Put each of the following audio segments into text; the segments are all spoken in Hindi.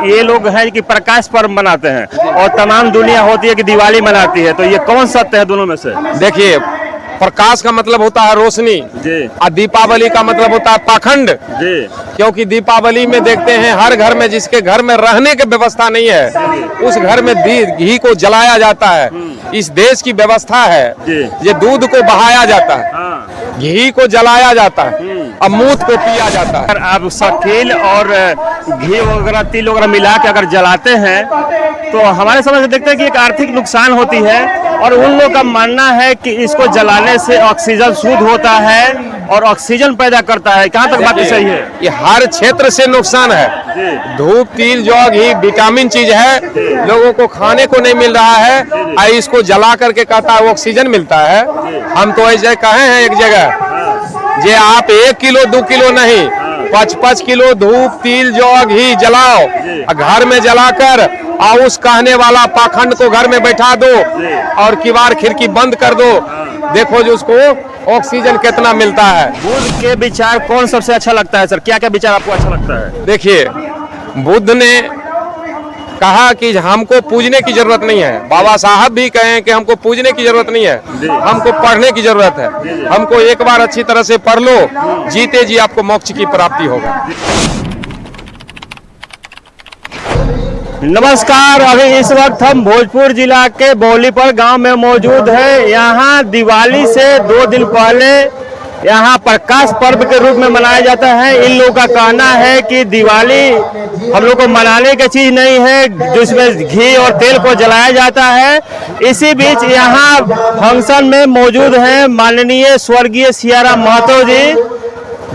ये लोग हैं कि प्रकाश पर्व मनाते हैं और तमाम दुनिया होती है कि दिवाली मनाती है, तो ये कौन सत्य है दोनों में से? देखिए, प्रकाश का मतलब होता है रोशनी जी। और दीपावली का मतलब होता है पाखंड जी। क्योंकि दीपावली में देखते हैं हर घर में जिसके घर में रहने की व्यवस्था नहीं है उस घर में घी को जलाया जाता है। इस देश की व्यवस्था है। ये दूध को बहाया जाता है, घी को जलाया जाता है और मूत को पिया जाता है। अगर आप शकील और घी वगैरह तिल वगैरह मिला के अगर जलाते हैं तो हमारे समझ से देखते हैं कि एक आर्थिक नुकसान होती है और उन लोगों का मानना है कि इसको जलाने से ऑक्सीजन शुद्ध होता है और ऑक्सीजन पैदा करता है। कहाँ तक बात सही है? ये हर क्षेत्र से नुकसान है। धूप, तिल, जौ, घी विटामिन चीज है, लोगों को खाने को नहीं मिल रहा है और इसको जला करके कहता है ऑक्सीजन मिलता है। हम तो ऐसे कहे हैं एक जगह जे आप 1 किलो 2 किलो नहीं 5-5 किलो धूप, तिल, जौ, घी जलाओ, घर में जलाकर और उस कहने वाला पाखंड को घर में बैठा दो और किवाड़ खिड़की बंद कर दो, देखो जो उसको ऑक्सीजन कितना मिलता है। बुद्ध के विचार कौन सबसे अच्छा लगता है सर? क्या क्या विचार आपको अच्छा लगता है? देखिए, बुद्ध ने कहा कि हमको पूजने की जरूरत नहीं है। बाबा साहब भी कहे कि हमको पूजने की जरूरत नहीं है, हमको पढ़ने की जरूरत है। हमको एक बार अच्छी तरह से पढ़ लो, जीते जी आपको मोक्ष की प्राप्ति होगा। नमस्कार, अभी इस वक्त हम भोजपुर जिला के बौलीपर गांव में मौजूद है। यहाँ दिवाली से 2 दिन पहले यहाँ प्रकाश पर्व के रूप में मनाया जाता है। इन लोगों का कहना है कि दिवाली हम लोग को मनाने की चीज नहीं है जिसमें घी और तेल को जलाया जाता है। इसी बीच यहाँ फंक्शन में मौजूद हैं माननीय स्वर्गीय सियाराम महतो जी,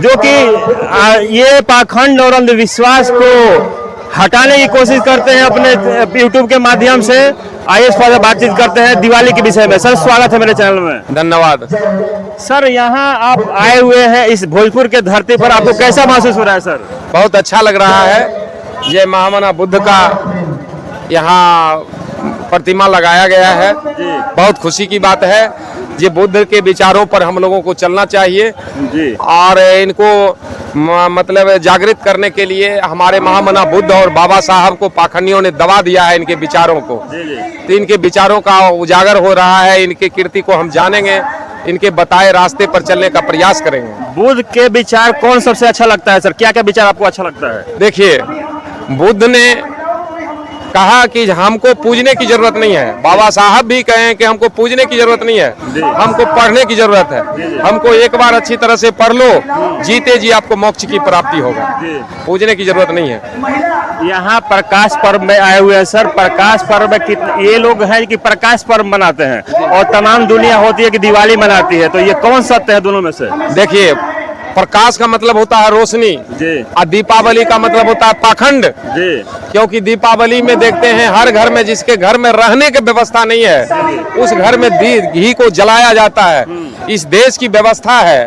जो कि ये पाखंड और अंधविश्वास को हटाने की कोशिश करते हैं अपने YouTube के माध्यम से। आइए इस पर बातचीत करते हैं दिवाली के विषय में। सर, स्वागत है मेरे चैनल में। धन्यवाद। सर, यहाँ आप आए हुए हैं इस भोजपुर के धरती पर, आपको कैसा महसूस हो रहा है सर? बहुत अच्छा लग रहा है। ये महामना बुद्ध का यहाँ प्रतिमा लगाया गया है, बहुत खुशी की बात है। ये बुद्ध के विचारों पर हम लोगों को चलना चाहिए जी। और इनको मतलब जागृत करने के लिए हमारे महामना बुद्ध और बाबा साहब को पाखंडियों ने दबा दिया है इनके विचारों को। तो इनके विचारों का उजागर हो रहा है, इनके कीर्ति को हम जानेंगे, इनके बताए रास्ते पर चलने का प्रयास करेंगे। बुद्ध के विचार कौन सबसे अच्छा लगता है सर? क्या क्या विचार आपको अच्छा लगता है? देखिए, बुद्ध ने कहा कि हमको पूजने की जरूरत नहीं है। बाबा साहब भी कहे कि हमको पूजने की जरूरत नहीं है, हमको पढ़ने की जरूरत है। हमको एक बार अच्छी तरह से पढ़ लो, जीते जी आपको मोक्ष की प्राप्ति होगा। पूजने की जरूरत नहीं है। यहाँ प्रकाश पर्व में आए हुए हैं सर। प्रकाश पर्व में कितने ये लोग हैं कि प्रकाश पर्व मनाते हैं और तमाम दुनिया होती है कि दिवाली मनाती है, तो ये कौन सत्य है दोनों में से? देखिए, प्रकाश का मतलब होता है रोशनी और दीपावली का मतलब होता है पाखंड क्योंकि दीपावली में देखते हैं हर घर में जिसके घर में रहने की व्यवस्था नहीं है उस घर में घी को जलाया जाता है। इस देश की व्यवस्था है।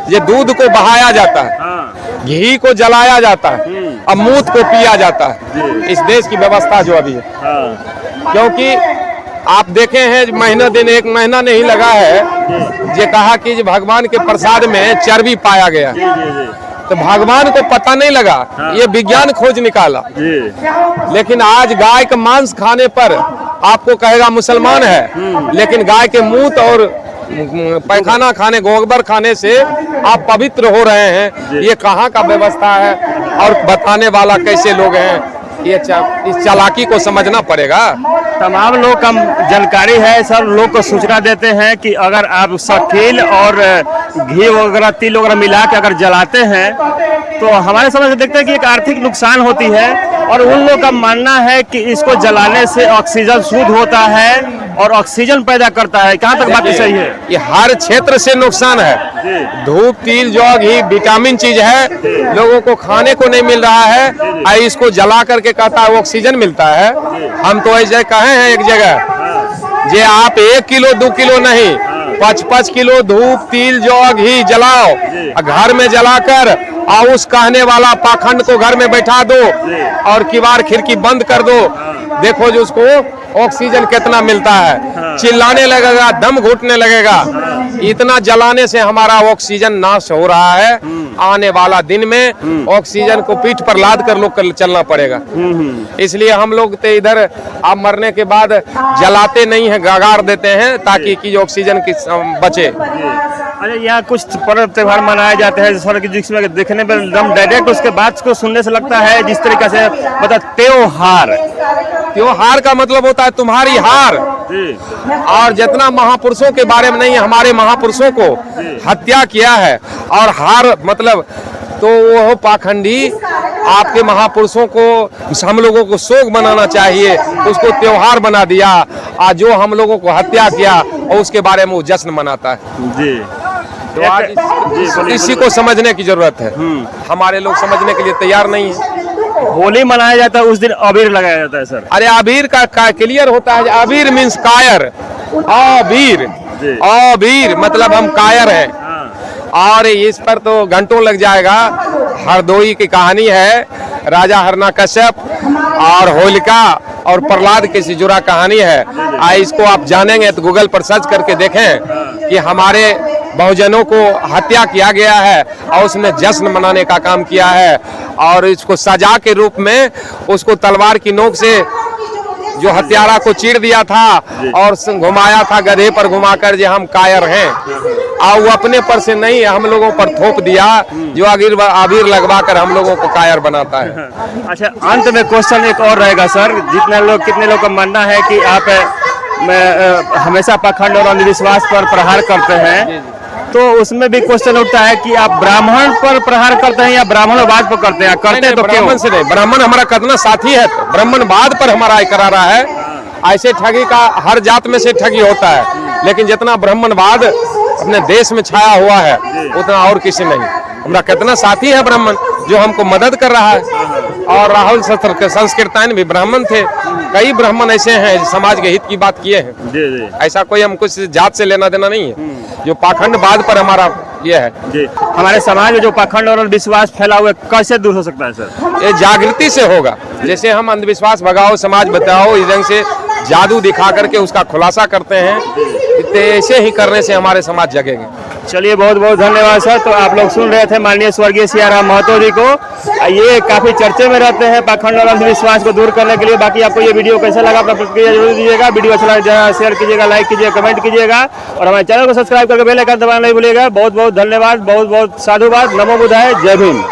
ये दूध को बहाया जाता है, घी को जलाया जाता है और मूत को पिया जाता है। इस देश की व्यवस्था जो अभी है, क्योंकि आप देखे हैं महीना दिन 1 महीना नहीं लगा है, ये कहा कि भगवान के प्रसाद में चर्बी पाया गया, तो भगवान को पता नहीं लगा, ये विज्ञान खोज निकाला। लेकिन आज गाय का मांस खाने पर आपको कहेगा मुसलमान है, लेकिन गाय के मूत और पैखाना खाने, गोबर खाने से आप पवित्र हो रहे हैं। ये कहाँ का व्यवस्था है और बताने वाला कैसे लोग हैं, ये इस चालाकी को समझना पड़ेगा। तमाम लोग कम जानकारी है, सब लोग को सूचना देते हैं कि अगर आप शकील और घी वगैरह तिल वगैरह मिला के अगर जलाते हैं तो हमारे समझ से देखते हैं कि एक आर्थिक नुकसान होती है और उन लोगों का मानना है कि इसको जलाने से ऑक्सीजन शुद्ध होता है और ऑक्सीजन पैदा करता है। कहाँ तक बात सही है? ये हर क्षेत्र से नुकसान है। धूप, तिल, जौ, घी विटामिन चीज है, लोगों को खाने को नहीं मिल रहा है और इसको जला करके कहता है ऑक्सीजन मिलता है। हम तो ऐसे कहे हैं एक जगह जे आप 1 किलो 2 किलो नहीं 5-5 किलो धूप, तिल, जौ, घी जलाओ, घर में जलाकर और उस कहने वाला पाखंड को घर में बैठा दो और किवाड़ खिड़की बंद कर दो, देखो जो उसको ऑक्सीजन कितना मिलता है। चिल्लाने लगेगा, दम घुटने लगेगा। इतना जलाने से हमारा ऑक्सीजन नाश हो रहा है। आने वाला दिन में ऑक्सीजन को पीठ पर लाद कर लोग चलना पड़ेगा। इसलिए हम लोग तो इधर अब मरने के बाद जलाते नहीं है, गाड़ देते हैं ताकि कि ऑक्सीजन की बचे। अरे यहाँ कुछ पर्व त्योहार मनाए जाते हैं सर की जिसमें देखने में एकदम डायरेक्ट उसके बाद को सुनने से लगता है जिस तरीके से मतलब त्योहार का मतलब होता है तुम्हारी हार। और जितना महापुरुषों के बारे में नहीं, हमारे महापुरुषों को हत्या किया है और हार मतलब तो वो पाखंडी आपके महापुरुषों को हम लोगों को शोक मनाना चाहिए, उसको त्योहार बना दिया। और जो हम लोगों को हत्या किया और उसके बारे में वो जश्न मनाता है जी। तो आज इसी को समझने की जरूरत है। हमारे लोग समझने के लिए तैयार नहीं है। होली मनाया जाता है, उस दिन अबीर लगाया जाता है सर। अरे अबीर का क्लियर होता है, अबीर मीन्स कायर। अबीर मतलब हम कायर हैं। और इस पर तो घंटों लग जाएगा। हरदोई की कहानी है, राजा हिरण्यकश्यप और होलिका और प्रहलाद की से जुड़ा कहानी है। इसको आप जानेंगे तो गूगल पर सर्च करके देखें कि हमारे बहुजनों को हत्या किया गया है और उसने जश्न मनाने का काम किया है। और इसको सजा के रूप में उसको तलवार की नोक से जो हत्यारा को चीर दिया था और घुमाया था गधे पर घुमाकर, जो हम कायर हैं। और वो अपने पर से नहीं, हम लोगों पर थोप दिया, जो अबीर लगवा कर हम लोगों को कायर बनाता है। अच्छा, अंत में क्वेश्चन एक और रहेगा सर। कितने लोग का मानना है कि आप हमेशा पाखंड और अंधविश्वास पर प्रहार करते हैं, तो उसमें भी क्वेश्चन उठता है कि आप ब्राह्मण पर प्रहार करते हैं या ब्राह्मणवाद पर करते हैं? करते हैं तो ब्राह्मण से नहीं, ब्राह्मण हमारा कदना साथी है, ब्राह्मणवाद पर हमारा करारा है। ऐसे ठगी का हर जात में से ठगी होता है, लेकिन जितना ब्राह्मणवाद अपने देश में छाया हुआ है उतना और किसी नहीं। हमारा कितना साथी है ब्राह्मण जो हमको मदद कर रहा है। और राहुल संस्कृतायन भी ब्राह्मण थे। कई ब्राह्मण ऐसे हैं समाज के हित की बात किए हैं। ऐसा कोई हम कुछ जात से लेना देना नहीं है। जो पाखंडवाद पर हमारा ये है जी। हमारे समाज में जो पाखंड और विश्वास फैला हुआ है कैसे दूर हो सकता है सर? ये जागृति से होगा। जैसे हम अंधविश्वास भगाओ, समाज बचाओ, इस ढंग से जादू दिखा करके उसका खुलासा करते हैं, ऐसे ही करने से हमारे समाज जगेंगे। चलिए, बहुत बहुत धन्यवाद सर। तो आप लोग सुन रहे थे माननीय स्वर्गीय सियाराम महतो जी को। ये काफी चर्चे में रहते हैं पाखंड और अंधविश्वास को दूर करने के लिए। बाकी आपको ये वीडियो कैसा लगा अपना प्रतिक्रिया जरूर दीजिएगा। वीडियो अच्छा लगा शेयर कीजिएगा, लाइक कीजिएगा, कमेंट कीजिएगा और हमारे चैनल को सब्सक्राइब करके बेल आइकन दबाना नहीं भूलिएगा। बहुत बहुत धन्यवाद, बहुत बहुत साधुवाद। नमो बुद्धाय, जय भीम।